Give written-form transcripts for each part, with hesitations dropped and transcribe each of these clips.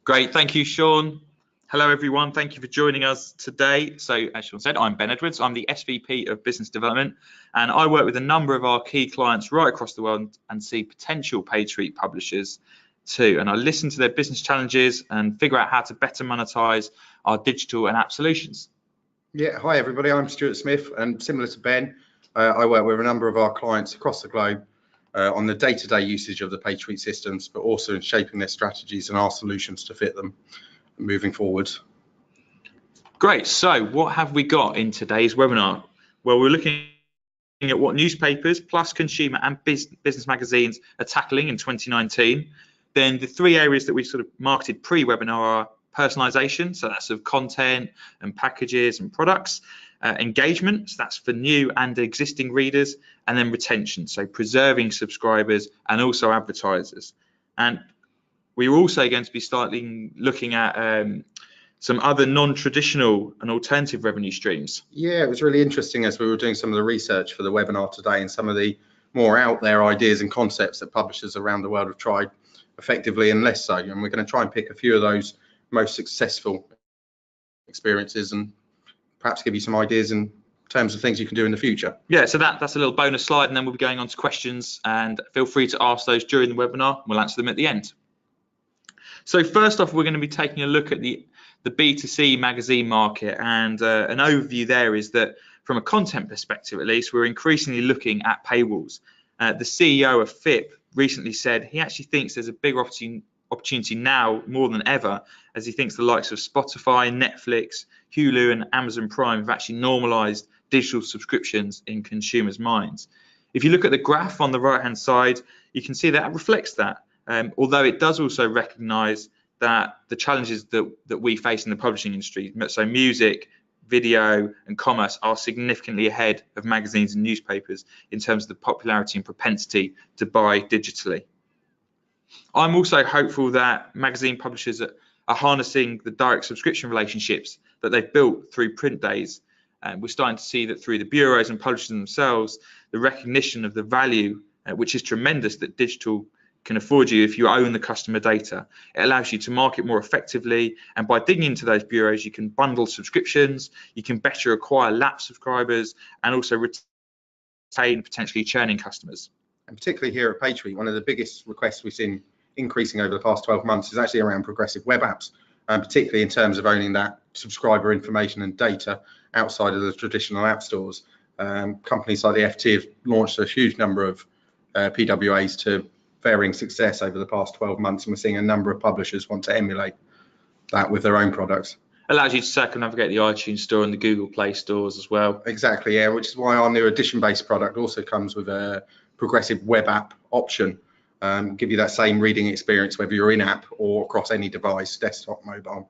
Great, thank you, Sean. Hello, everyone. Thank you for joining us today. So, as Sean said, I'm Ben Edwards. I'm the SVP of Business Development, and I work with a number of our key clients right across the world and see potential PageSuite publishers too. And I listen to their business challenges and figure out how to better monetize our digital and app solutions. Yeah, hi everybody. I'm Stuart Smith, and similar to Ben, I work with a number of our clients across the globe on the day-to-day usage of the PageSuite systems, but also in shaping their strategies and our solutions to fit them moving forwards. Great. So what have we got in today's webinar? Well, we're looking at what newspapers plus consumer and business magazines are tackling in 2019. Then the three areas that we sort of marketed pre-webinar are personalisation, so that's of content and packages and products, engagement, so that's for new and existing readers, and then retention, so preserving subscribers and also advertisers. And we're also going to be starting looking at some other non-traditional and alternative revenue streams. Yeah, it was really interesting as we were doing some of the research for the webinar today and some of the more out there ideas and concepts that publishers around the world have tried effectively and less so. And we're going to try and pick a few of those most successful experiences and perhaps give you some ideas in terms of things you can do in the future. Yeah, so that's a little bonus slide, and then we'll be going on to questions, and feel free to ask those during the webinar. We'll answer them at the end. So first off, we're going to be taking a look at the B2C magazine market, and an overview there is that from a content perspective, at least, we're increasingly looking at paywalls. The CEO of FIP recently said he actually thinks there's a big opportunity now more than ever, as he thinks the likes of Spotify, Netflix, Hulu and Amazon Prime have actually normalized digital subscriptions in consumers' minds. If you look at the graph on the right hand side, you can see that reflects that, although it does also recognize that the challenges that we face in the publishing industry, so music, video and commerce, are significantly ahead of magazines and newspapers in terms of the popularity and propensity to buy digitally. I'm also hopeful that magazine publishers are harnessing the direct subscription relationships that they've built through print days. We're starting to see that through the bureaus and publishers themselves, the recognition of the value, which is tremendous, that digital can afford you if you own the customer data. It allows you to market more effectively, and by digging into those bureaus, you can bundle subscriptions, you can better acquire lapsed subscribers, and also retain potentially churning customers. And particularly here at PageSuite, one of the biggest requests we've seen increasing over the past 12 months is actually around progressive web apps, and particularly in terms of owning that subscriber information and data outside of the traditional app stores. Companies like the FT have launched a huge number of PWAs to varying success over the past 12 months, and we're seeing a number of publishers want to emulate that with their own products. Allows you to circumnavigate the iTunes store and the Google Play stores as well. Exactly, yeah, which is why our new edition-based product also comes with a progressive web app option, give you that same reading experience whether you're in app or across any device, desktop, mobile.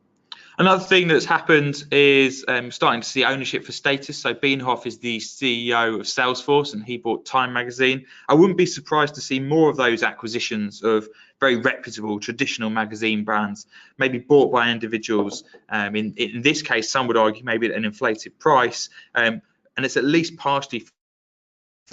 Another thing that's happened is starting to see ownership for status. So Bienhoff is the CEO of Salesforce, and he bought Time magazine. I wouldn't be surprised to see more of those acquisitions of very reputable traditional magazine brands, maybe bought by individuals. In this case, some would argue maybe at an inflated price, and it's at least partially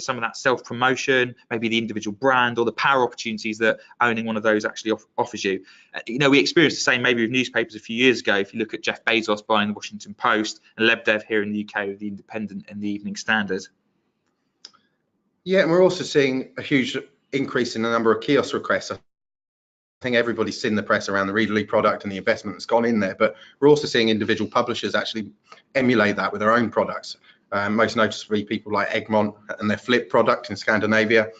some of that self-promotion, maybe the individual brand or the power opportunities that owning one of those actually offers you. We experienced the same maybe with newspapers a few years ago. If you look at Jeff Bezos buying the Washington Post and Lebdev here in the UK with the Independent and the Evening Standard. Yeah, and we're also seeing a huge increase in the number of kiosk requests. I think everybody's seen the press around the Readerly product and the investment that's gone in there, but we're also seeing individual publishers actually emulate that with their own products. Most noticeably people like Egmont and their Flip product in Scandinavia,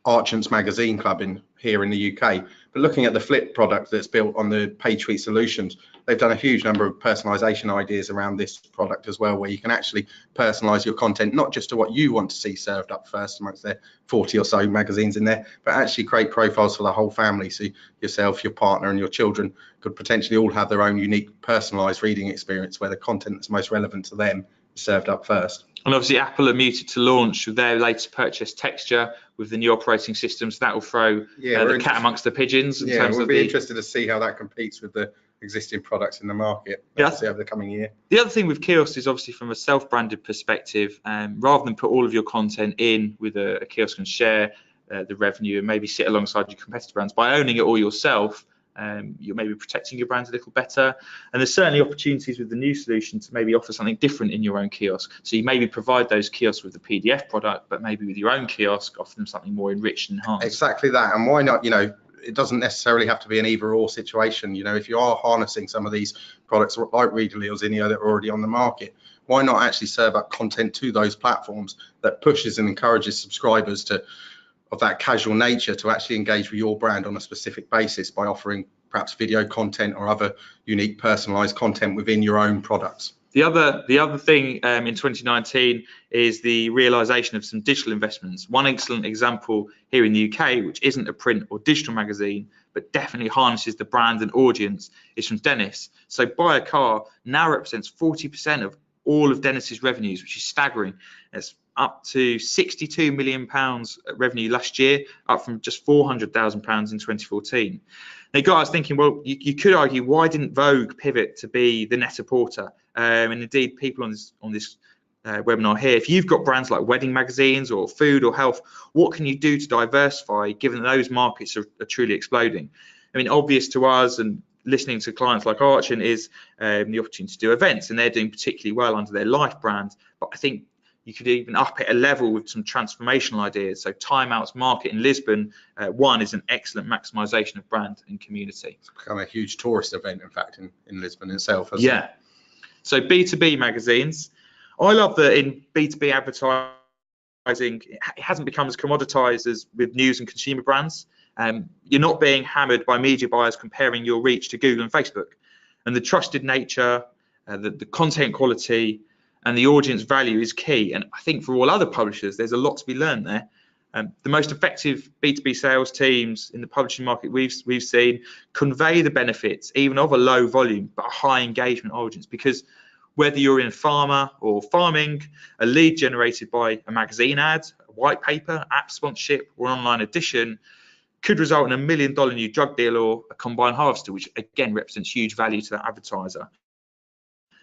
Archant's Magazine Club here in the UK. But looking at the Flip product that's built on the PageSuite solutions, they've done a huge number of personalization ideas around this product as well, where you can actually personalize your content, not just to what you want to see served up first amongst their 40 or so magazines in there, but actually create profiles for the whole family. So yourself, your partner and your children could potentially all have their own unique personalized reading experience where the content that's most relevant to them served up first. And obviously Apple are muted to launch with their latest purchase Texture with the new operating systems. That will throw the cat amongst the pigeons. We'll be interested to see how that competes with the existing products in the market over the coming year. The other thing with kiosks is obviously from a self-branded perspective, rather than put all of your content in with a kiosk and share the revenue and maybe sit alongside your competitor brands, by owning it all yourself, You're maybe protecting your brand a little better. And there's certainly opportunities with the new solution to maybe offer something different in your own kiosk. So you maybe provide those kiosks with the PDF product, but maybe with your own kiosk, offer them something more enriched and enhanced. Exactly that. And why not, it doesn't necessarily have to be an either or situation. If you are harnessing some of these products like Readly or Zinio that are already on the market, why not actually serve up content to those platforms that pushes and encourages subscribers of that casual nature to actually engage with your brand on a specific basis by offering perhaps video content or other unique personalized content within your own products. The other thing in 2019 is the realization of some digital investments. One excellent example here in the UK, which isn't a print or digital magazine, but definitely harnesses the brand and audience, is from Dennis. So Buy a Car now represents 40% of all of Dennis's revenues, which is staggering. It's up to £62 million revenue last year, up from just £400,000 in 2014. It got us thinking, well, you could argue, why didn't Vogue pivot to be the Net-a-Porter? And indeed, people on this webinar here, if you've got brands like wedding magazines or food or health, what can you do to diversify, given that those markets are truly exploding? I mean, obvious to us and listening to clients like Archon is the opportunity to do events, and they're doing particularly well under their Life brand. But I think you could even up it a level with some transformational ideas. So Time Out's market in Lisbon, one is an excellent maximisation of brand and community. It's become a huge tourist event, in fact, in Lisbon itself. Yeah. So B2B magazines. I love that in B2B advertising, it hasn't become as commoditized as with news and consumer brands. You're not being hammered by media buyers comparing your reach to Google and Facebook. And the trusted nature, the content quality, and the audience value is key. And I think for all other publishers, there's a lot to be learned there. The most effective B2B sales teams in the publishing market we've seen convey the benefits even of a low volume but a high engagement audience, because whether you're in pharma or farming, a lead generated by a magazine ad, a white paper, app sponsorship, or online edition could result in $1 million new drug deal or a combine harvester, which again represents huge value to that advertiser.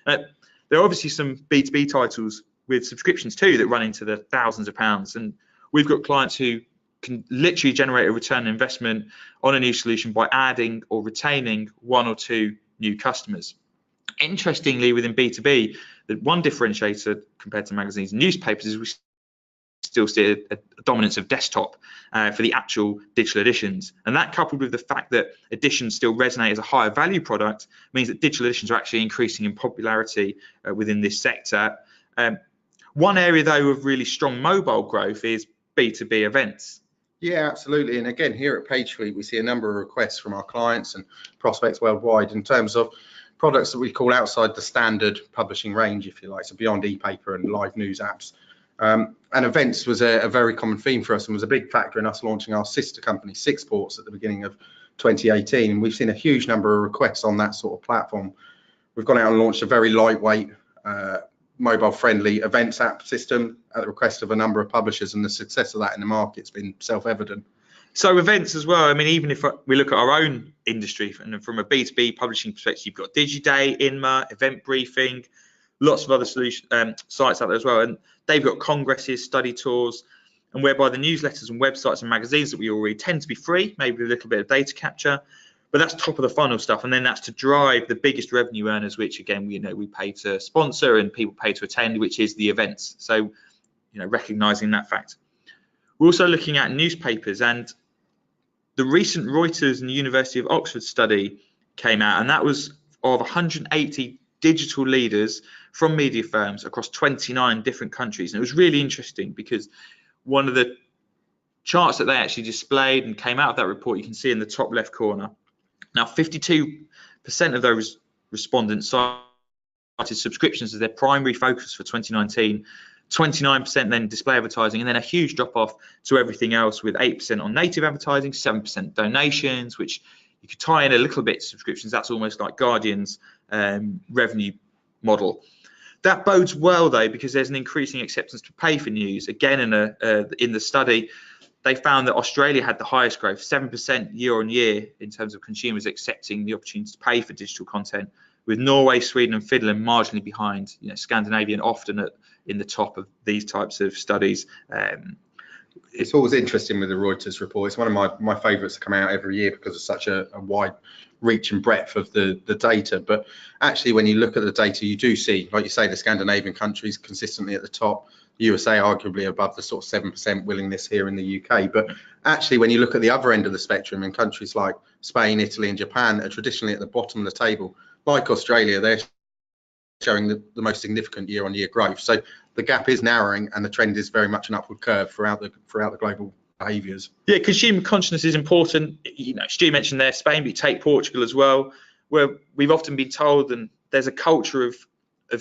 There are obviously some B2B titles with subscriptions too that run into the thousands of pounds, and we've got clients who can literally generate a return on investment on a new solution by adding or retaining one or two new customers. Interestingly, within B2B, the one differentiator compared to magazines and newspapers is we still see a dominance of desktop for the actual digital editions. And that, coupled with the fact that editions still resonate as a higher value product, means that digital editions are actually increasing in popularity within this sector. One area, though, of really strong mobile growth is B2B events. Yeah, absolutely. And again, here at PageSuite, we see a number of requests from our clients and prospects worldwide in terms of products that we call outside the standard publishing range, if you like, so beyond e-paper and live news apps. And events was a very common theme for us and was a big factor in us launching our sister company, Six Sports, at the beginning of 2018. And we've seen a huge number of requests on that sort of platform. We've gone out and launched a very lightweight, mobile-friendly events app system at the request of a number of publishers, and the success of that in the market's been self-evident. So events as well, I mean, even if we look at our own industry and from a B2B publishing perspective, you've got DigiDay, Inma, Event Briefing, lots of other sites out there as well. And they've got congresses, study tours, and whereby the newsletters and websites and magazines that we all read tend to be free, maybe with a little bit of data capture, but that's top of the funnel stuff. And then that's to drive the biggest revenue earners, which again, we pay to sponsor and people pay to attend, which is the events. So, recognizing that fact. We're also looking at newspapers, and the recent Reuters and the University of Oxford study came out, and that was of 180 digital leaders from media firms across 29 different countries. And it was really interesting because one of the charts that they actually displayed and came out of that report, you can see in the top left corner. Now, 52% of those respondents cited subscriptions as their primary focus for 2019. 29% then display advertising, and then a huge drop off to everything else, with 8% on native advertising, 7% donations, which you could tie in a little bit to subscriptions. That's almost like Guardian's revenue model. That bodes well, though, because there's an increasing acceptance to pay for news. Again, in the study, they found that Australia had the highest growth, 7% year on year, in terms of consumers accepting the opportunity to pay for digital content, with Norway, Sweden and Finland marginally behind, Scandinavian often in the top of these types of studies. It's always interesting with the Reuters report. It's one of my favourites to come out every year because of such a wide reach and breadth of the data. But actually, when you look at the data, you do see, like you say, the Scandinavian countries consistently at the top, USA arguably above the sort of 7% willingness here in the UK. But actually, when you look at the other end of the spectrum in countries like Spain, Italy and Japan are traditionally at the bottom of the table, like Australia, they're showing the most significant year-on-year growth. So the gap is narrowing and the trend is very much an upward curve throughout the global behaviours. Yeah, consumer consciousness is important. You know, Stu mentioned there Spain, but you take Portugal as well, where we've often been told, and there's a culture of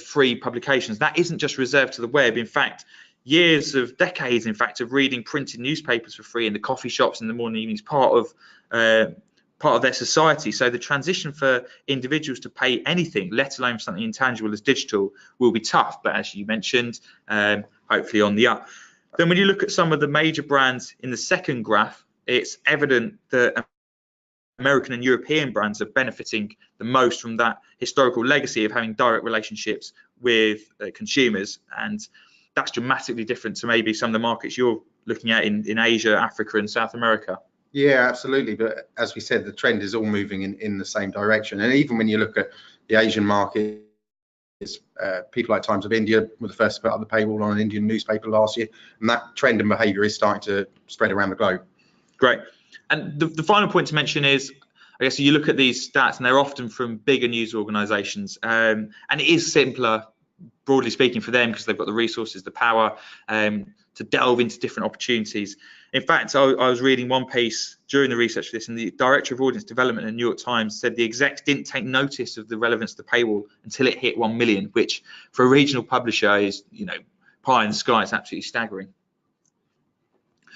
free publications. That isn't just reserved to the web. In fact, decades, in fact, of reading printed newspapers for free in the coffee shops in the morning evenings, part of their society. So the transition for individuals to pay anything, let alone something intangible as digital, will be tough. But as you mentioned, hopefully on the up. Then when you look at some of the major brands in the second graph, it's evident that American and European brands are benefiting the most from that historical legacy of having direct relationships with consumers. And that's dramatically different to maybe some of the markets you're looking at in Asia, Africa and South America. Yeah, absolutely. But as we said, the trend is all moving in the same direction. And even when you look at the Asian market, people like Times of India were the first to put up the paywall on an Indian newspaper last year. And that trend and behaviour is starting to spread around the globe. Great. And the final point to mention is, I guess you look at these stats and they're often from bigger news organisations. And it is simpler, broadly speaking, for them because they've got the resources, the power to delve into different opportunities. In fact, I was reading one piece during the research for this, and the director of audience development in the New York Times said the execs didn't take notice of the relevance of the paywall until it hit 1 million, which for a regional publisher is, you know, pie in the sky. It's absolutely staggering.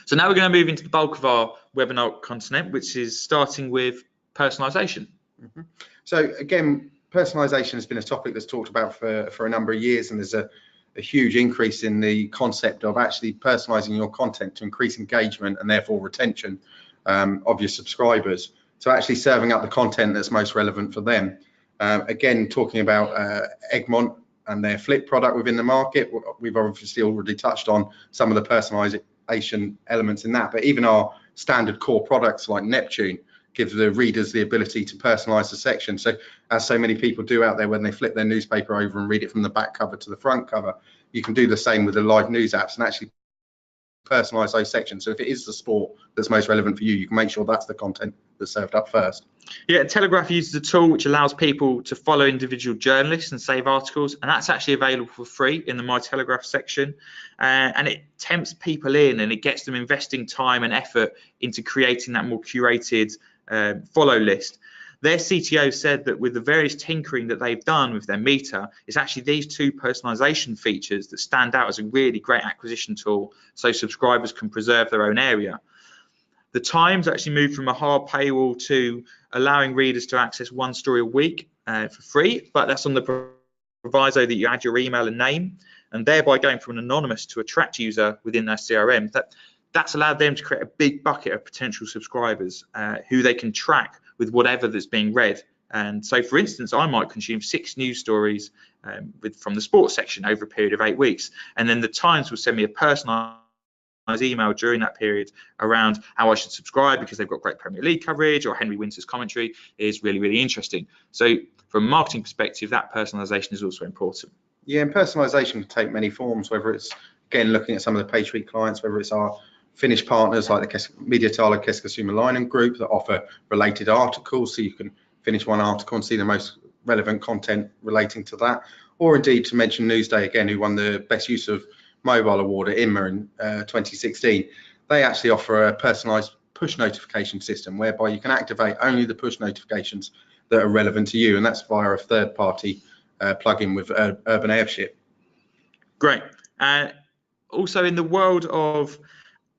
So now we're going to move into the bulk of our webinar content, which is starting with personalisation. Mm-hmm. So again, personalisation has been a topic that's talked about for a number of years, and there's a huge increase in the concept of actually personalising your content to increase engagement and therefore retention of your subscribers. So actually serving up the content that's most relevant for them. Again, talking about Egmont and their Flip product within the market, we've obviously already touched on some of the personalisation elements in that, but even our standard core products like Neptune gives the readers the ability to personalize the section. So as so many people do out there when they flip their newspaper over and read it from the back cover to the front cover, you can do the same with the live news apps and actually personalize those sections. So if it is the sport that's most relevant for you, you can make sure that's the content that's served up first. Yeah, Telegraph uses a tool which allows people to follow individual journalists and save articles, and that's actually available for free in the My Telegraph section. And it tempts people in and it gets them investing time and effort into creating that more curated follow list. Their CTO said that with the various tinkering that they've done with their meter, it's actually these two personalization features that stand out as a really great acquisition tool so subscribers can preserve their own area. The Times actually moved from a hard paywall to allowing readers to access one story a week for free, but that's on the proviso that you add your email and name, and thereby going from an anonymous to a tracked user within their CRM. That's allowed them to create a big bucket of potential subscribers who they can track with whatever that's being read. And so, for instance, I might consume 6 news stories from the sports section over a period of 8 weeks. And then the Times will send me a personalised email during that period around how I should subscribe because they've got great Premier League coverage or Henry Winter's commentary is really, really interesting. So from a marketing perspective, that personalisation is also important. Yeah, and personalisation can take many forms, whether it's, again, looking at some of the PageSuite clients, whether it's our Finnish partners like the Mediatala Keskisuomalainen group that offer related articles, so you can finish one article and see the most relevant content relating to that, or indeed to mention Newsday again, who won the best use of mobile award at INMA in 2016. They actually offer a personalised push notification system whereby you can activate only the push notifications that are relevant to you, and that's via a third-party plugin with Urban Airship. Great. Also in the world of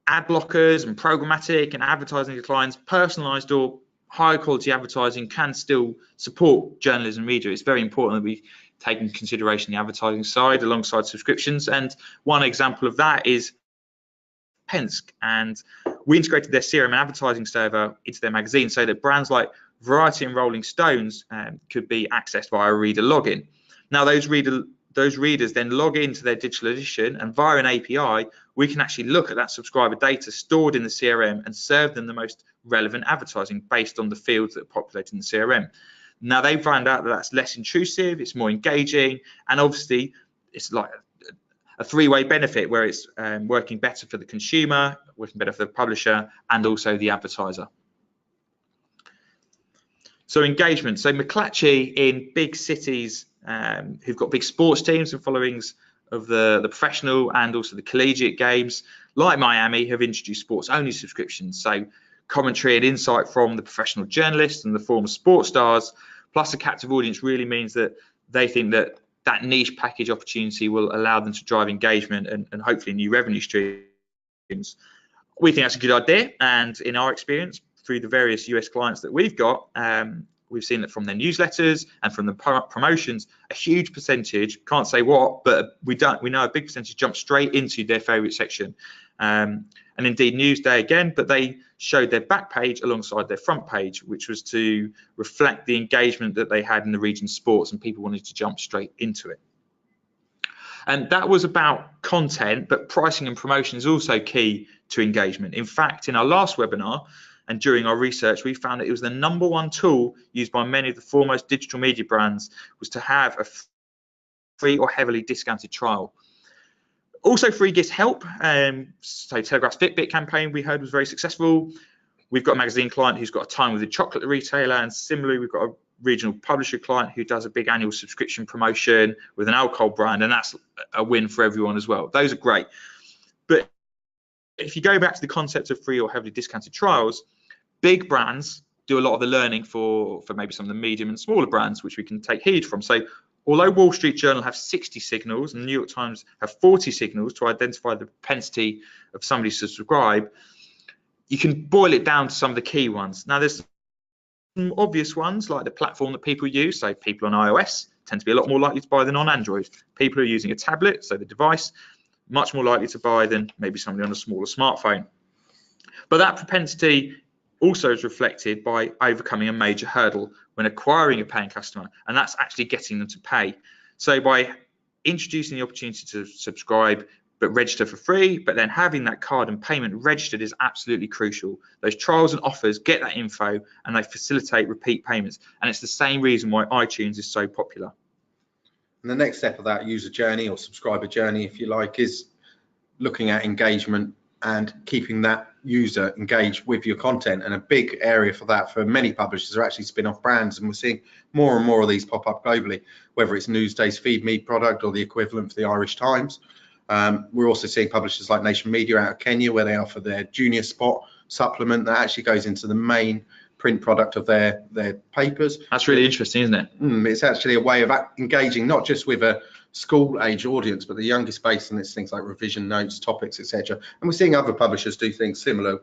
ad blockers and programmatic and advertising declines, personalized or high quality advertising can still support journalism media. It's very important that we take into consideration the advertising side alongside subscriptions. And one example of that is Penske. And we integrated their CRM and advertising server into their magazine so that brands like Variety and Rolling Stones could be accessed via a reader login. Now those readers then log into their digital edition and via an API we can actually look at that subscriber data stored in the CRM and serve them the most relevant advertising based on the fields that are populated in the CRM. Now, they found out that that's less intrusive, it's more engaging, and obviously it's like a three-way benefit where it's working better for the consumer, working better for the publisher, and also the advertiser. So engagement. So McClatchy in big cities who've got big sports teams and followings of the professional and also the collegiate games, like Miami, have introduced sports-only subscriptions. So commentary and insight from the professional journalists and the former sports stars, plus a captive audience, really means that they think that that niche package opportunity will allow them to drive engagement and hopefully new revenue streams. We think that's a good idea, and in our experience, through the various US clients that we've got, we've seen that from their newsletters and from the promotions, a huge percentage, can't say what, but we know a big percentage jump straight into their favorite section. And indeed Newsday again, but they showed their back page alongside their front page, which was to reflect the engagement that they had in the region's sports, and people wanted to jump straight into it. And that was about content, but pricing and promotion is also key to engagement. In fact, in our last webinar and during our research, we found that it was the #1 tool used by many of the foremost digital media brands was to have a free or heavily discounted trial. Also, free gifts help. So Telegraph's Fitbit campaign we heard was very successful. We've got a magazine client who's got a time with a chocolate retailer, and similarly, we've got a regional publisher client who does a big annual subscription promotion with an alcohol brand, and that's a win for everyone as well. Those are great. But if you go back to the concept of free or heavily discounted trials, big brands do a lot of the learning for maybe some of the medium and smaller brands, which we can take heed from. So although Wall Street Journal have 60 signals and the New York Times have 40 signals to identify the propensity of somebody to subscribe, you can boil it down to some of the key ones. Now, there's some obvious ones like the platform that people use. So people on iOS tend to be a lot more likely to buy than on Android. People who are using a tablet, so the device, much more likely to buy than maybe somebody on a smaller smartphone. But that propensity also is reflected by overcoming a major hurdle when acquiring a paying customer, and that's actually getting them to pay. So by introducing the opportunity to subscribe but register for free, but then having that card and payment registered is absolutely crucial. Those trials and offers get that info and they facilitate repeat payments, and it's the same reason why iTunes is so popular. And the next step of that user journey or subscriber journey, if you like, is looking at engagement and keeping that user engaged with your content. And a big area for that for many publishers are actually spin-off brands, and we're seeing more and more of these pop up globally, whether it's Newsday's Feed Me product or the equivalent for the Irish Times. We're also seeing publishers like Nation Media out of Kenya, where they offer their junior spot supplement that actually goes into the main print product of their papers. That's really interesting, isn't it? It's actually a way of engaging not just with a school age audience, but the youngest base, and it's things like revision notes, topics, etc. And we're seeing other publishers do things similar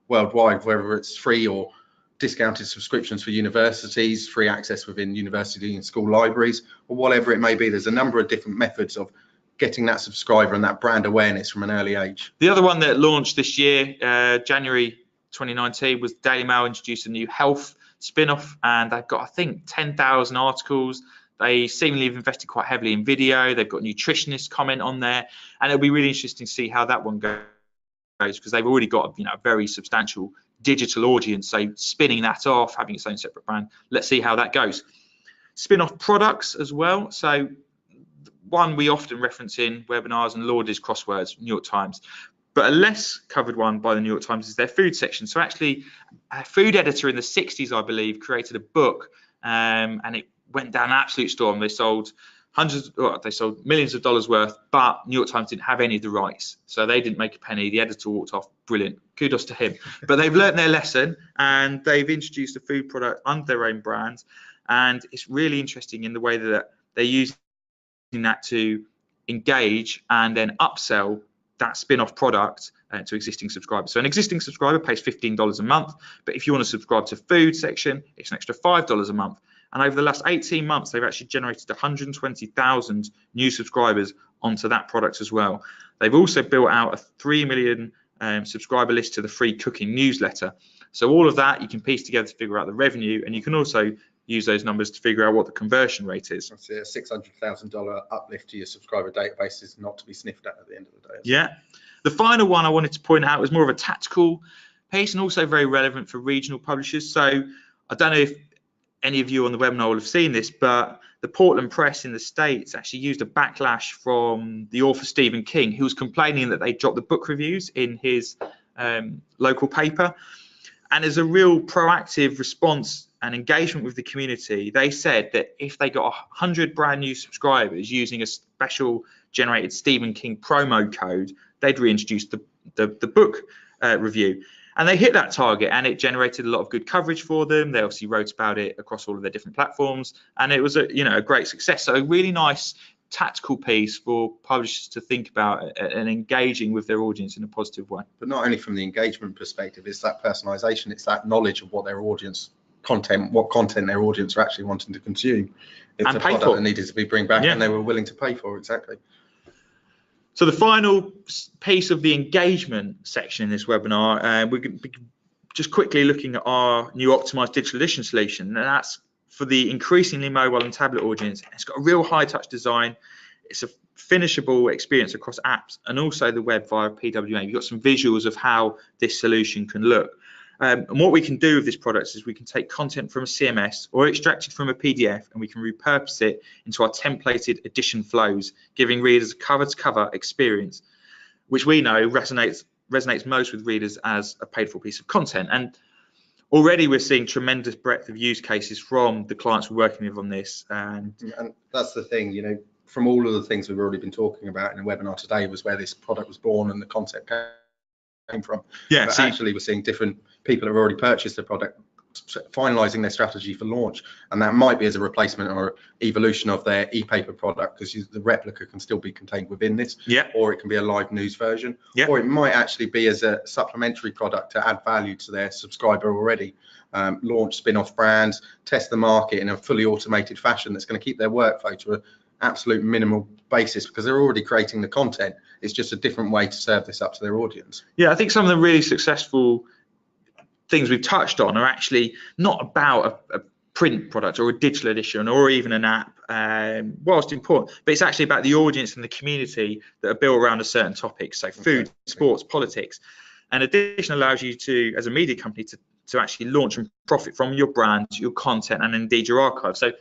worldwide, whether it's free or discounted subscriptions for universities, free access within university and school libraries, or whatever it may be. There's a number of different methods of getting that subscriber and that brand awareness from an early age. The other one that launched this year, January 2019, was Daily Mail introduced a new health spin-off, and they've got, I think, 10,000 articles. They seemingly have invested quite heavily in video. They've got nutritionists comment on there, and it'll be really interesting to see how that one goes, because they've already got a very substantial digital audience. So spinning that off, having its own separate brand, let's see how that goes. Spin-off products as well. So one we often reference in webinars and lauded is Crosswords, New York Times. But a less covered one by the New York Times is their food section. So actually, a food editor in the 60s, I believe, created a book, and it went down an absolute storm. They sold millions of dollars worth, but New York Times didn't have any of the rights, so they didn't make a penny. The editor walked off. Brilliant, kudos to him. But they've learned their lesson, and they've introduced a food product under their own brand, and it's really interesting in the way that they're using that to engage and then upsell that spin-off product to existing subscribers. So an existing subscriber pays $15 a month, but if you want to subscribe to food section, it's an extra $5 a month. And over the last 18 months, they've actually generated 120,000 new subscribers onto that product as well. They've also built out a 3 million subscriber list to the free cooking newsletter. So all of that you can piece together to figure out the revenue, and you can also use those numbers to figure out what the conversion rate is. That's a $600,000 uplift to your subscriber database is not to be sniffed at the end of the day. Yeah. The final one I wanted to point out was more of a tactical piece and also very relevant for regional publishers. So I don't know if any of you on the webinar will have seen this, but the Portland Press in the States actually used a backlash from the author Stephen King, who was complaining that they dropped the book reviews in his local paper. And as a real proactive response and engagement with the community, they said that if they got 100 brand new subscribers using a special generated Stephen King promo code, they'd reintroduce the book review. And they hit that target, and it generated a lot of good coverage for them. They obviously wrote about it across all of their different platforms, and it was a great success. So a really nice tactical piece for publishers to think about and engaging with their audience in a positive way. But not only from the engagement perspective, it's that personalization, it's that knowledge of what their audience what content their audience are actually wanting to consume. It's a product that needed to be bring back, and they were willing to pay for. Exactly. So the final piece of the engagement section in this webinar, we're going to be just quickly looking at our new optimized digital edition solution, and that's for the increasingly mobile and tablet audience. It's got a real high touch design. It's a finishable experience across apps and also the web via PWA. You've got some visuals of how this solution can look. And what we can do with this product is we can take content from a CMS or extract it from a PDF, and we can repurpose it into our templated edition flows, giving readers a cover-to-cover experience, which we know resonates most with readers as a paid-for piece of content. And already we're seeing tremendous breadth of use cases from the clients we're working with on this. And that's the thing, from all of the things we've already been talking about in the webinar today was where this product was born and the concept came from. Yeah, but actually we're seeing different people have already purchased the product finalizing their strategy for launch, and that might be as a replacement or evolution of their e-paper product, because the replica can still be contained within this, or it can be a live news version, or it might actually be as a supplementary product to add value to their subscriber already. Launch spin-off brands, test the market in a fully automated fashion that's going to keep their workflow to an absolute minimal basis, because they're already creating the content. It's just a different way to serve this up to their audience. Yeah, I think some of the really successful things we've touched on are actually not about a print product or a digital edition or even an app, whilst important, but it's actually about the audience and the community that are built around a certain topic. So food, sports, politics. And Edition allows you to, as a media company, to actually launch and profit from your brand, your content, and indeed your archive. So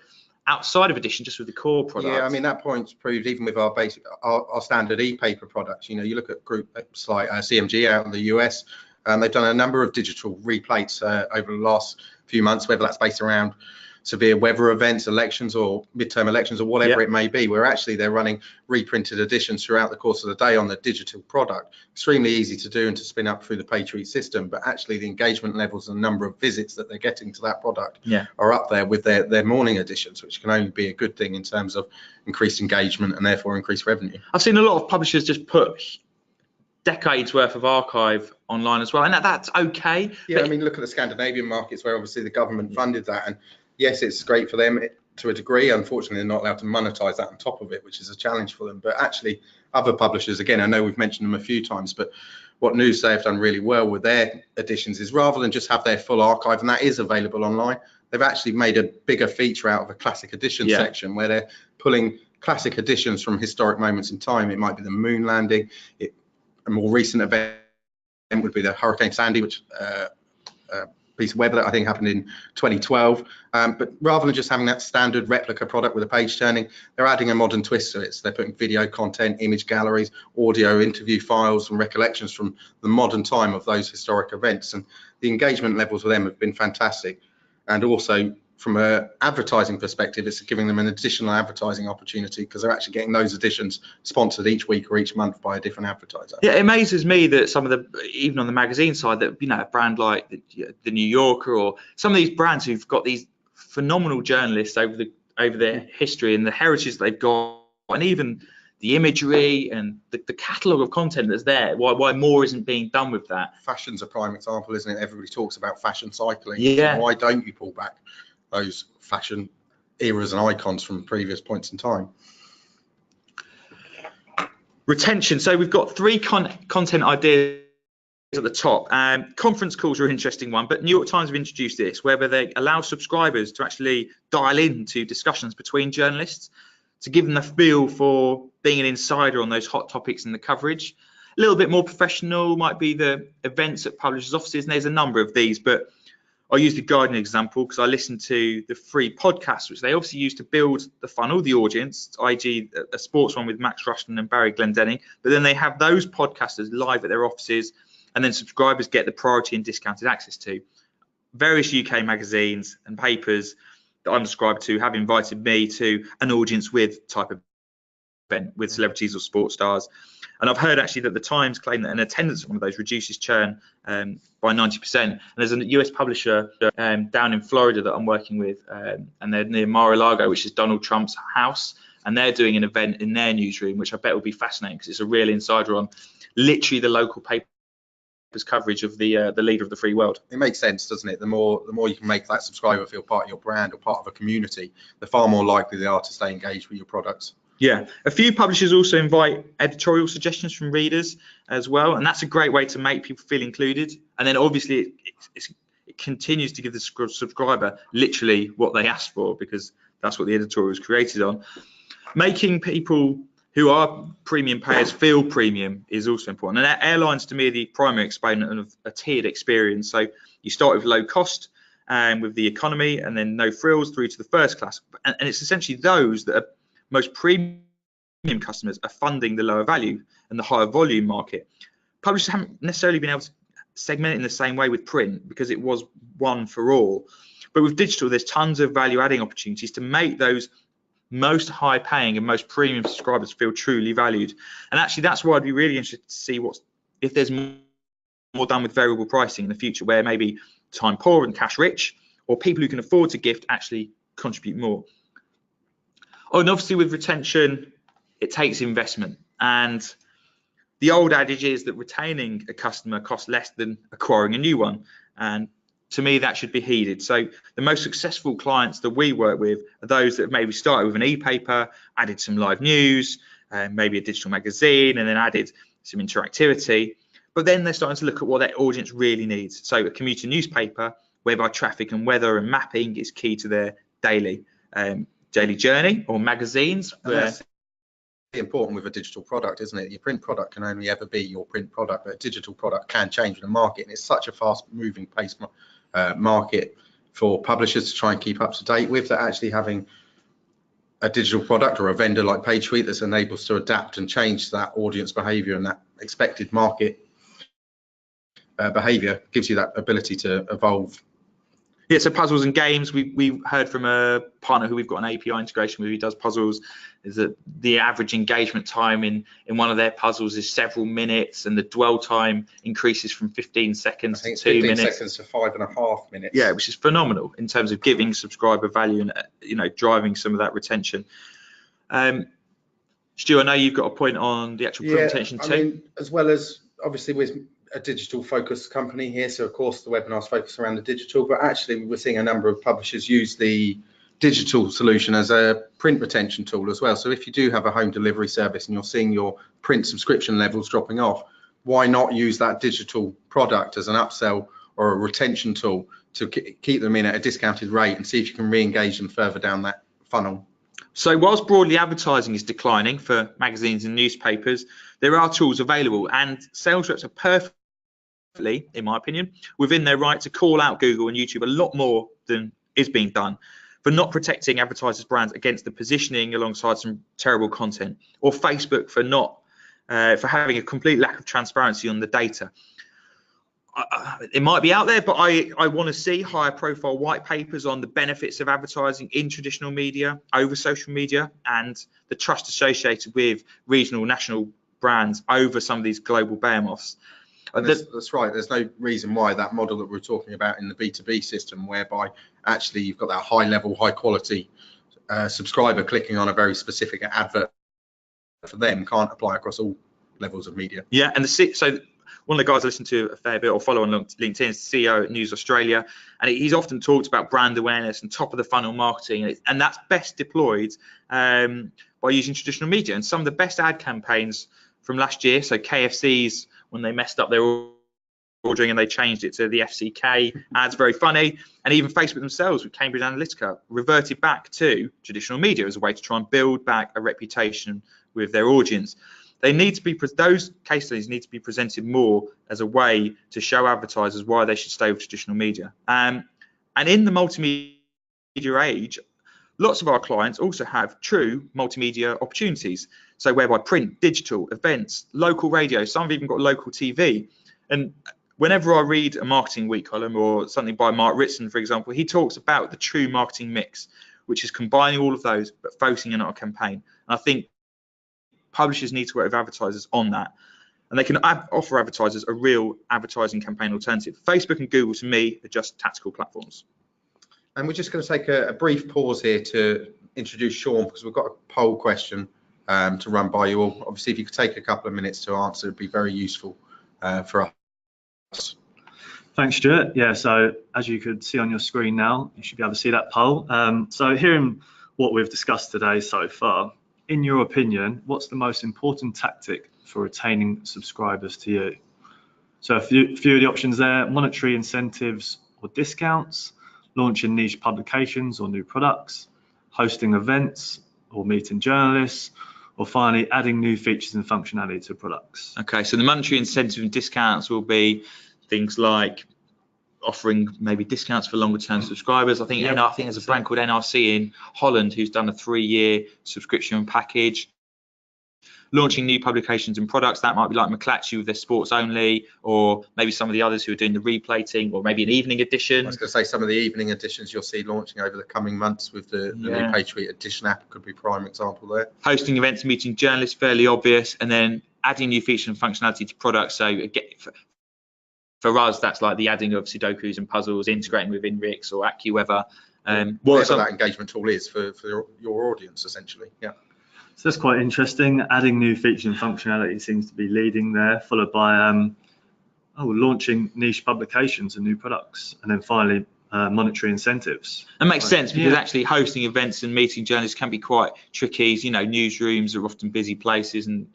outside of Edition, just with the core product. Yeah, I mean, that point's proved even with our basic, our standard e-paper products. You look at groups like CMG out in the US, and they've done a number of digital replates over the last few months, whether that's based around severe weather events, elections, or midterm elections, or whatever it may be, where actually they're running reprinted editions throughout the course of the day on the digital product. Extremely easy to do and to spin up through the PageSuite system, but actually the engagement levels and number of visits that they're getting to that product are up there with their morning editions, which can only be a good thing in terms of increased engagement and therefore increased revenue. I've seen a lot of publishers just put decades worth of archive online as well, and that's okay. Yeah, I mean, look at the Scandinavian markets where obviously the government funded that, and yes, it's great for them to a degree. Unfortunately, they're not allowed to monetize that on top of it, which is a challenge for them. But actually, other publishers, again, I know we've mentioned them a few times, but what News Day have done really well with their editions is rather than just have their full archive, and that is available online, they've actually made a bigger feature out of a classic edition section where they're pulling classic editions from historic moments in time. It might be the moon landing. A more recent event would be the Hurricane Sandy, which piece of weather that I think happened in 2012. But rather than just having that standard replica product with a page turning, they're adding a modern twist to it. So they're putting video content, image galleries, audio interview files, and recollections from the modern time of those historic events. And the engagement levels with them have been fantastic. And also from an advertising perspective, it's giving them an additional advertising opportunity because they're actually getting those editions sponsored each week or each month by a different advertiser. Yeah, it amazes me that some of the, even on the magazine side, that a brand like the New Yorker or some of these brands who've got these phenomenal journalists over their history and the heritage they've got, and even the imagery and the catalogue of content that's there, why more isn't being done with that? Fashion's a prime example, isn't it? Everybody talks about fashion cycling. Yeah. So why don't you pull back those fashion eras and icons from previous points in time? Retention. So we've got three content ideas at the top. Conference calls are an interesting one, but New York Times have introduced this, where they allow subscribers to actually dial into discussions between journalists to give them the feel for being an insider on those hot topics in the coverage. A little bit more professional might be the events at publishers' offices, and there's a number of these, but I'll use the Guardian example because I listened to the free podcast, which they obviously use to build the funnel, the audience, i.e. a sports one with Max Rushton and Barry Glendenning, but then they have those podcasters live at their offices, and then subscribers get the priority and discounted access to. Various UK magazines and papers that I'm subscribed to have invited me to an audience with type of event with celebrities or sports stars. And I've heard actually that the Times claim that an attendance at one of those reduces churn by 90%. And there's a US publisher down in Florida that I'm working with, and they're near Mar-a-Lago, which is Donald Trump's house. And they're doing an event in their newsroom, which I bet will be fascinating because it's a real insider on literally the local paper's coverage of the leader of the free world. It makes sense, doesn't it? The more you can make that subscriber feel part of your brand or part of a community, the far more likely they are to stay engaged with your products. Yeah, a few publishers also invite editorial suggestions from readers as well, and that's a great way to make people feel included. And then obviously it continues to give the subscriber literally what they asked for, because that's what the editorial was created on. Making people who are premium payers feel premium is also important. And airlines, to me, are the primary exponent of a tiered experience. So you start with low cost and with the economy, and then no frills through to the first class. And it's essentially those that are most premium customers are funding the lower value and the higher volume market. Publishers haven't necessarily been able to segment it in the same way with print because it was one for all. But with digital, there's tons of value adding opportunities to make those most high paying and most premium subscribers feel truly valued. And actually, that's why I'd be really interested to see if there's more done with variable pricing in the future, where maybe time poor and cash rich, or people who can afford to gift actually contribute more. Oh, and obviously with retention, it takes investment. And the old adage is that retaining a customer costs less than acquiring a new one. And to me, that should be heeded. So the most successful clients that we work with are those that have maybe started with an e-paper, added some live news, maybe a digital magazine, and then added some interactivity. But then they're starting to look at what their audience really needs. So a commuter newspaper, whereby traffic and weather and mapping is key to their daily journey, or magazines. That's important with a digital product, isn't it? Your print product can only ever be your print product, but a digital product can change with the market, and it's such a fast-moving pace market for publishers to try and keep up to date with, that actually having a digital product or a vendor like PageSuite that's enables to adapt and change that audience behavior and that expected market behavior gives you that ability to evolve. Yeah, so puzzles and games, we heard from a partner who we've got an API integration with who does puzzles, is that the average engagement time in one of their puzzles is several minutes, and the dwell time increases from 15 seconds to 2 minutes. 15 seconds to 5.5 minutes. Yeah, which is phenomenal in terms of giving subscriber value and driving some of that retention. Stu, I know you've got a point on the actual presentation too. I mean, as well as obviously with a digital focused company here, so of course the webinar's focused around the digital, but actually we're seeing a number of publishers use the digital solution as a print retention tool as well. So if you do have a home delivery service and you're seeing your print subscription levels dropping off, why not use that digital product as an upsell or a retention tool to keep them in at a discounted rate and see if you can re-engage them further down that funnel? So whilst broadly advertising is declining for magazines and newspapers, there are tools available, and sales reps are perfectly, in my opinion, within their right to call out Google and YouTube a lot more than is being done for not protecting advertisers' brands against the positioning alongside some terrible content, or Facebook for for having a complete lack of transparency on the data. It might be out there, but I want to see higher profile white papers on the benefits of advertising in traditional media over social media, and the trust associated with regional, national brands over some of these global behemoths. That's right. There's no reason why that model that we're talking about in the B2B system, whereby actually you've got that high level, high quality subscriber clicking on a very specific advert for them, can't apply across all levels of media. Yeah, and so one of the guys I listen to a fair bit or follow on LinkedIn is the CEO at News Australia, and he's often talked about brand awareness and top of the funnel marketing, and that's best deployed by using traditional media. And some of the best ad campaigns from last year, so KFC's, when they messed up their ordering and they changed it to the FCK ads, very funny, and even Facebook themselves with Cambridge Analytica reverted back to traditional media as a way to try and build back a reputation with their audience. they need to be, those case studies need to be presented more as a way to show advertisers why they should stay with traditional media. And in the multimedia age, lots of our clients also have true multimedia opportunities. So whereby print, digital, events, local radio, some have even got local TV. And whenever I read a Marketing Week column or something by Mark Ritson, for example, he talks about the true marketing mix, which is combining all of those, but focusing in on a campaign. And I think publishers need to work with advertisers on that. And they can offer advertisers a real advertising campaign alternative. Facebook and Google, to me, are just tactical platforms. And we're just going to take a brief pause here to introduce Sean, because we've got a poll question to run by you all. Obviously, if you could take a couple of minutes to answer, it'd be very useful for us. Thanks, Stuart. Yeah, so as you could see on your screen now, you should be able to see that poll. So hearing what we've discussed today so far, in your opinion, what's the most important tactic for retaining subscribers to you? So a few of the options there: monetary incentives or discounts, launching niche publications or new products, hosting events or meeting journalists, or finally adding new features and functionality to products. Okay, so the monetary incentive and discounts will be things like offering maybe discounts for longer term subscribers. I think there's a brand called NRC in Holland who's done a 3-year subscription package. Launching new publications and products, that might be like McClatchy with their sports only, or maybe some of the others who are doing the replating, or maybe an evening edition. I was going to say some of the evening editions you'll see launching over the coming months with the new PageSuite edition app could be prime example there. Hosting events and meeting journalists, fairly obvious, and then adding new features and functionality to products. So again, for us, that's like the adding of Sudokus and puzzles, integrating with InRix or AccuWeather. Whatever that engagement tool is for your audience, essentially. Yeah. So that's quite interesting. Adding new features and functionality seems to be leading there, followed by launching niche publications and new products, and then finally monetary incentives. That makes sense, because actually hosting events and meeting journalists can be quite tricky. You know, newsrooms are often busy places, and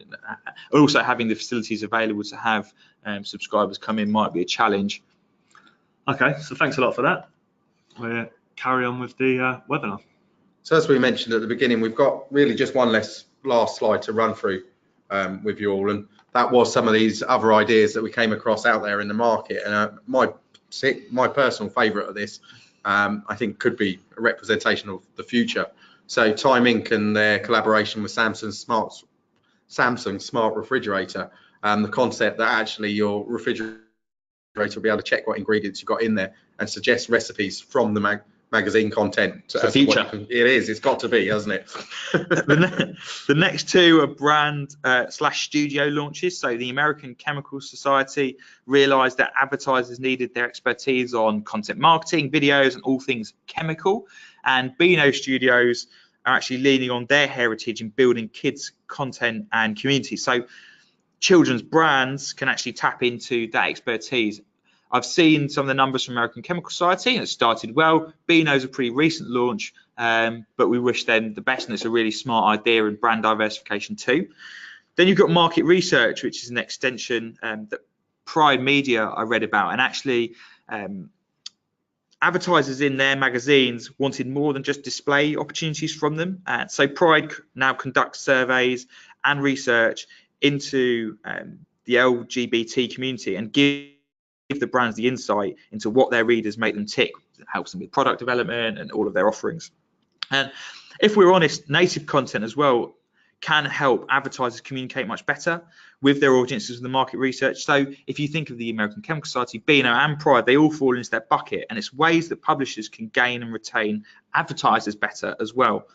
also having the facilities available to have subscribers come in might be a challenge. Okay, so thanks a lot for that. We'll carry on with the webinar. So as we mentioned at the beginning, we've got really just one last slide to run through with you all, and that was some of these other ideas that we came across out there in the market. And my personal favourite of this, I think, could be a representation of the future. So Time Inc. and their collaboration with Samsung Smart Refrigerator, the concept that actually your refrigerator will be able to check what ingredients you've got in there and suggest recipes from the magazine content. It's the future. It's got to be, hasn't it? The next two are brand / studio launches. So the American Chemical Society realized that advertisers needed their expertise on content marketing, videos, and all things chemical. And Beano Studios are actually leaning on their heritage in building kids content and community. So children's brands can actually tap into that expertise. I've seen some of the numbers from American Chemical Society, and it started well. Beano's a pretty recent launch, but we wish them the best, and it's a really smart idea and brand diversification too. Then you've got market research, which is an extension that Pride Media I read about, and actually advertisers in their magazines wanted more than just display opportunities from them. So Pride now conducts surveys and research into the LGBT community and give the brands the insight into what their readers make them tick. It helps them with product development and all of their offerings. And if we're honest, native content as well can help advertisers communicate much better with their audiences in the market research. So if you think of the American Chemical Society, Beano and Pride, they all fall into that bucket, and it's ways that publishers can gain and retain advertisers better as well.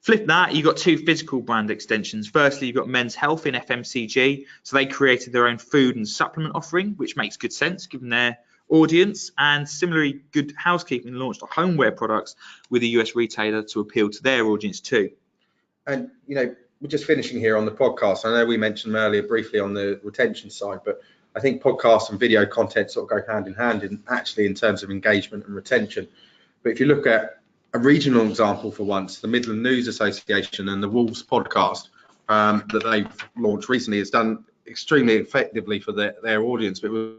Flip that, you've got two physical brand extensions. Firstly, you've got Men's Health in FMCG. So they created their own food and supplement offering, which makes good sense given their audience. And similarly, Good Housekeeping launched homeware products with a US retailer to appeal to their audience too. And, you know, we're just finishing here on the podcast. I know we mentioned earlier briefly on the retention side, but I think podcasts and video content sort of go hand in hand in terms of engagement and retention. But if you look at a regional example for once, the Midland News Association and the Wolves podcast that they've launched recently has done extremely effectively for their audience, but it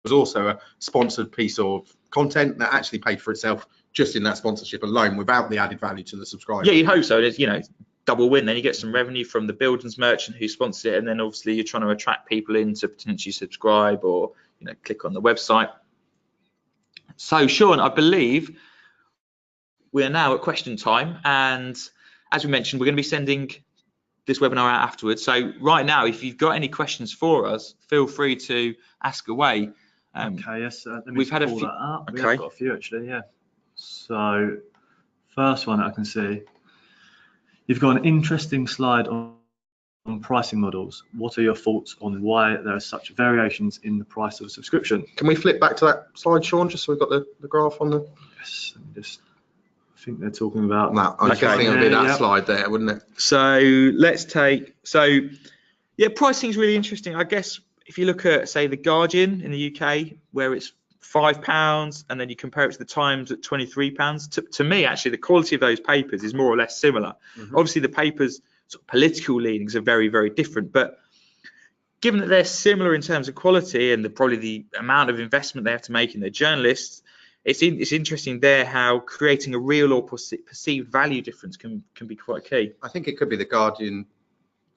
was also a sponsored piece of content that actually paid for itself just in that sponsorship alone without the added value to the subscriber. Yeah, you hope so. There's, you know, double win. Then you get some revenue from the buildings merchant who sponsors it, and then obviously you're trying to attract people in to potentially subscribe or click on the website. So Sean, I believe we are now at question time, and as we mentioned, we're going to be sending this webinar out afterwards. So right now, if you've got any questions for us, feel free to ask away. Okay, yes, we've had a few. That up. Okay. We've got a few actually, yeah. So first one I can see, you've got an interesting slide on pricing models. What are your thoughts on why there are such variations in the price of a subscription? Can we flip back to that slide, Sean, just so we've got the graph on the... Yes, I think they're talking about that. I think it'll be that slide there, wouldn't it? So let's take, pricing is really interesting. I guess if you look at, say, the Guardian in the UK, where it's £5, and then you compare it to the Times at £23, to me, actually, the quality of those papers is more or less similar. Obviously, the papers' sort of political leanings are very, very different, but given that they're similar in terms of quality and probably the amount of investment they have to make in their journalists, it's interesting there how creating a real or perceived value difference can be quite key. I think it could be the Guardian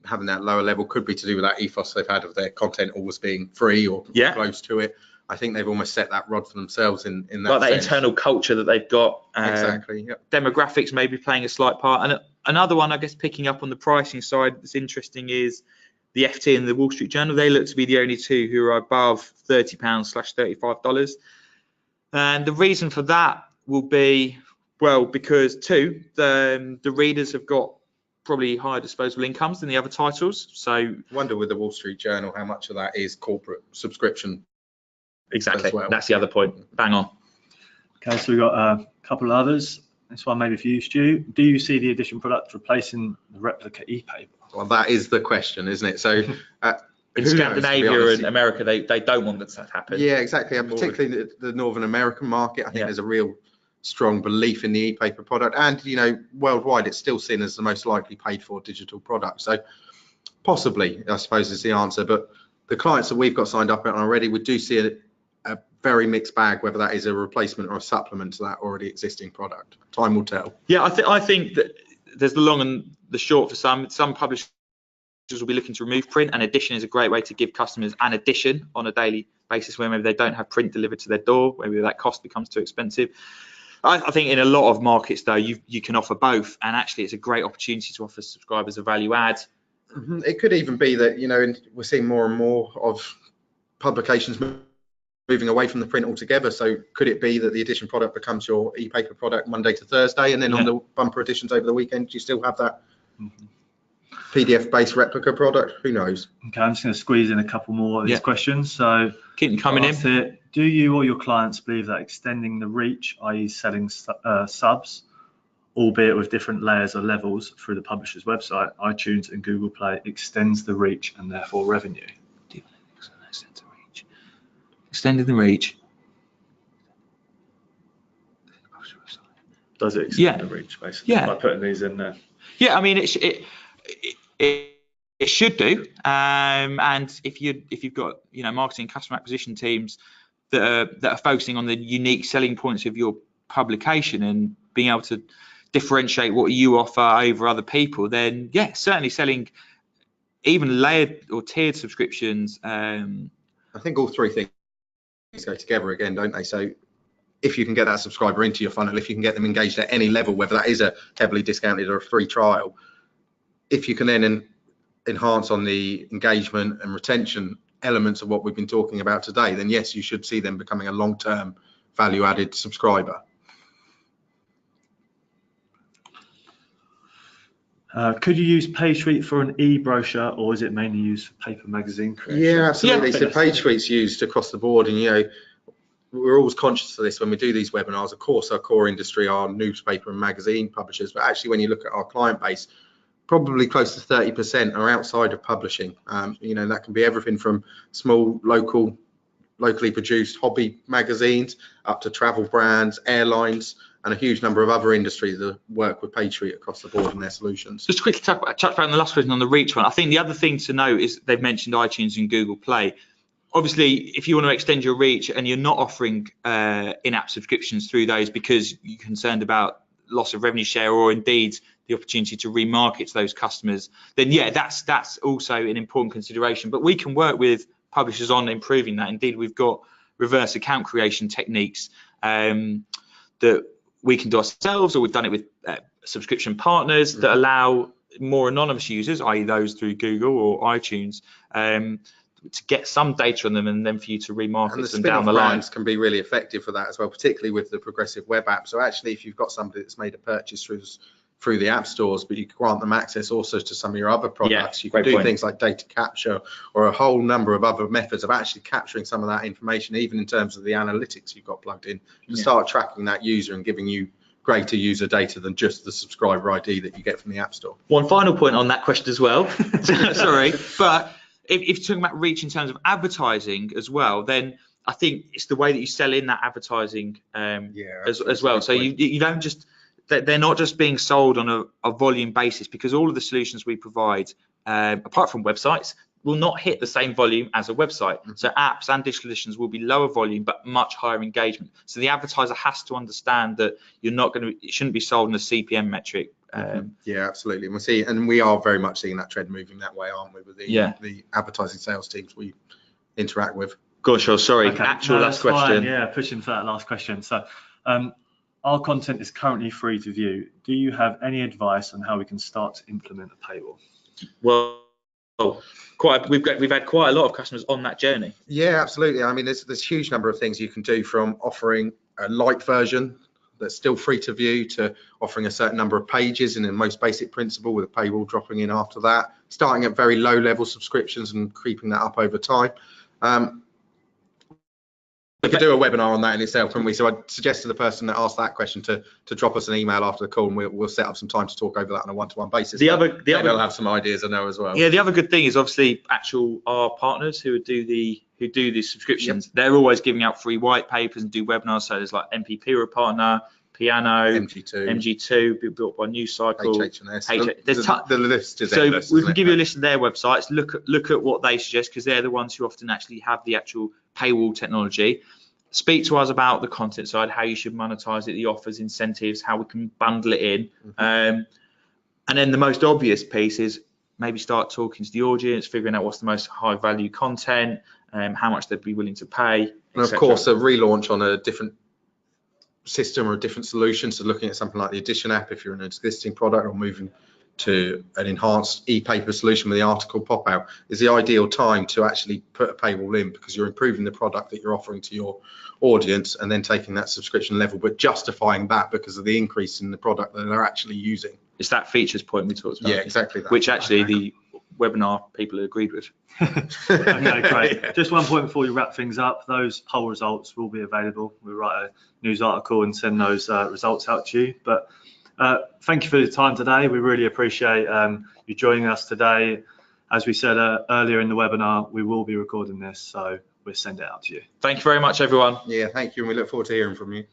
having that lower level could be to do with that ethos they've had of their content always being free or close to it. I think they've almost set that rod for themselves in that like that sense. Internal culture that they've got. Exactly. Yep. Demographics may be playing a slight part. And another one, I guess, picking up on the pricing side that's interesting is the FT and the Wall Street Journal. They look to be the only two who are above £30/$35. And the reason for that will be, well, because the readers have got probably higher disposable incomes than the other titles. So I wonder with the Wall Street Journal how much of that is corporate subscription. Exactly. Well. That's the other point. Bang on. Okay, so we've got a couple of others. This one maybe for you, Stu. Do you see the edition product replacing the replica e-paper? Well, that is the question, isn't it? So in Scandinavia and America, they don't want that to happen. Yeah, exactly. And particularly the Northern American market, I think there's a real strong belief in the e-paper product, and worldwide it's still seen as the most likely paid for digital product. So possibly, I suppose, is the answer. But the clients that we've got signed up on already, we do see a very mixed bag, whether that is a replacement or a supplement to that already existing product. Time will tell. Yeah, I think that there's the long and the short for some. Some publishers will be looking to remove print, and edition is a great way to give customers an edition on a daily basis where maybe they don't have print delivered to their door, maybe that cost becomes too expensive. I think in a lot of markets though, you can offer both, and actually it's a great opportunity to offer subscribers a value add. It could even be that we're seeing more and more of publications moving away from the print altogether. So could it be that the edition product becomes your e-paper product Monday to Thursday, and then on the bumper editions over the weekend you still have that PDF-based replica product? Who knows? Okay, I'm just going to squeeze in a couple more of these questions. So keep them coming in. Here, do you or your clients believe that extending the reach, i.e. selling subs, albeit with different layers or levels through the publisher's website, iTunes and Google Play, extends the reach and therefore revenue? Extending the reach. Does it extend the reach, basically, by putting these in there? Yeah, I mean, it should do. And if you've got marketing, customer acquisition teams that are focusing on the unique selling points of your publication and being able to differentiate what you offer over other people, then certainly selling even layered or tiered subscriptions. I think all three things go together again, don't they? So if you can get that subscriber into your funnel, if you can get them engaged at any level, whether that is a heavily discounted or a free trial, if you can then enhance on the engagement and retention elements of what we've been talking about today, then yes, you should see them becoming a long-term value-added subscriber. Could you use PageSuite for an e-brochure, or is it mainly used for paper magazine creation? Yeah, absolutely. So PageSuite's used across the board, and we're always conscious of this when we do these webinars. Of course, our core industry are newspaper and magazine publishers, but actually when you look at our client base, probably close to 30% are outside of publishing. That can be everything from small locally produced hobby magazines up to travel brands, airlines, and a huge number of other industries that work with PageSuite across the board in their solutions. Just quickly touch back on the last question on the reach one. I think the other thing to note is they've mentioned iTunes and Google Play. Obviously, if you want to extend your reach and you're not offering in-app subscriptions through those because you're concerned about loss of revenue share, or indeed the opportunity to remarket to those customers, then yeah, that's also an important consideration. But we can work with publishers on improving that. Indeed, we've got reverse account creation techniques that we can do ourselves, or we've done it with subscription partners that allow more anonymous users, i.e. those through Google or iTunes, to get some data on them and then for you to remarket them down the line. Brands can be really effective for that as well, particularly with the progressive web app. So actually, if you've got somebody that's made a purchase through the app stores, but you grant them access also to some of your other products, you can do things like data capture or a whole number of other methods of actually capturing some of that information, even in terms of the analytics you've got plugged in, to start tracking that user and giving you greater user data than just the subscriber ID that you get from the App Store. One final point on that question as well. Sorry, but if you're talking about reach in terms of advertising as well, then I think it's the way that you sell in that advertising as well. So you don't just, they're not just being sold on a volume basis, because all of the solutions we provide, apart from websites, will not hit the same volume as a website. So apps and digital editions will be lower volume but much higher engagement. So the advertiser has to understand that it shouldn't be sold on a CPM metric. Yeah, absolutely. And we are very much seeing that trend moving that way, aren't we, with the advertising sales teams we interact with. Gosh, sorry. Okay. Last question. Fine. Yeah, pushing for that last question. So our content is currently free to view. Do you have any advice on how we can start to implement a paywall? Well, we've had quite a lot of customers on that journey. Yeah, absolutely. I mean, there's a huge number of things you can do, from offering a light version that's still free to view to offering a certain number of pages in the most basic principle with a paywall dropping in after that, starting at very low level subscriptions and creeping that up over time. We could do a webinar on that in itself, couldn't we? So I'd suggest to the person that asked that question to drop us an email after the call, and we'll set up some time to talk over that on a one-to-one basis. They'll have some ideas, I know, as well. Yeah, the other good thing is obviously our partners who do these subscriptions. Yep. They're always giving out free white papers and do webinars. So there's like MPP or a partner, Piano, MG2 built by New Cycle, HH&S. The list is endless. So we can give you a list of their websites. Look at what they suggest, because they're the ones who often actually have the actual paywall technology. Speak to us about the content side, how you should monetize it, the offers, incentives, how we can bundle it in. And then the most obvious piece is maybe start talking to the audience, figuring out what's the most high value content, how much they'd be willing to pay. And of course, a relaunch on a different system or a different solution. So looking at something like the Edition app, if you're an existing product, or moving to an enhanced e-paper solution with the article pop out, is the ideal time to actually put a paywall in, because you're improving the product that you're offering to your audience and then taking that subscription level, but justifying that because of the increase in the product that they're actually using. It's that features point we talked about. Yeah, exactly that. Which actually the webinar people agreed with. Okay, great. Just one point before you wrap things up. Those poll results will be available. We'll write a news article and send those results out to you. But thank you for your time today. We really appreciate you joining us today. As we said earlier in the webinar, we will be recording this, so we'll send it out to you. Thank you very much, everyone. Yeah, thank you, and we look forward to hearing from you.